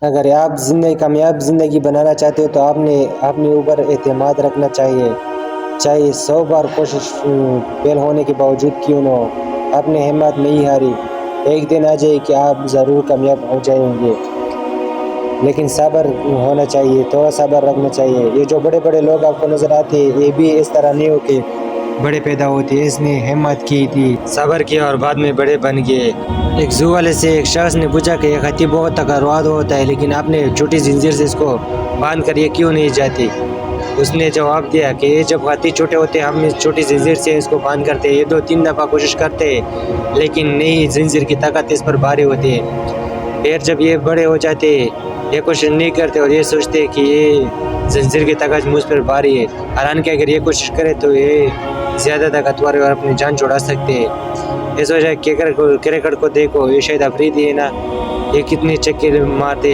اگر آپ کامیاب زندگی بنانا چاہتے ہو تو آپ نے اپنے اوپر اعتماد رکھنا چاہیے، چاہے 100 بار کوشش فیل ہونے کے باوجود کیوں نہ ہو، آپ نے ہمت نہیں ہاری، ایک دن آ جائے کہ آپ ضرور کامیاب ہو جائیں گے، لیکن صبر ہونا چاہیے، تھوڑا صبر رکھنا چاہیے۔ یہ جو بڑے بڑے لوگ آپ کو نظر آتے ہیں یہ بھی اس طرح نہیں ہو کہ بڑے پیدا ہوتے، اس نے ہمت کی تھی، صبر کیا اور بعد میں بڑے بن گئے۔ ایک زو والے سے ایک شخص نے پوچھا کہ ایک ہاتھی بہت طاقتور ہوتا ہے لیکن آپ نے چھوٹی زنجیر سے اس کو باندھ کر یہ کیوں نہیں جاتی؟ اس نے جواب دیا کہ یہ جب ہاتھی چھوٹے ہوتے ہم اس چھوٹی زنجیر سے اس کو باندھ کرتے، یہ 2-3 دفعہ کوشش کرتے لیکن نئی زنجیر کی طاقت اس پر بھاری ہوتی ہے، پھر جب یہ بڑے ہو جاتے یہ کوشش نہیں کرتے اور یہ سوچتے کہ یہ زنجیر کی طاقت مجھ پر بھاری ہے، حالانکہ اگر یہ کوشش کرے تو یہ زیادہ طاقتور ہے اور اپنی جان چھڑا سکتے ہیں۔ اس وجہ کرکٹ کو دیکھو، یہ شاید افریدی ہے نا، یہ کتنے چکے مارتے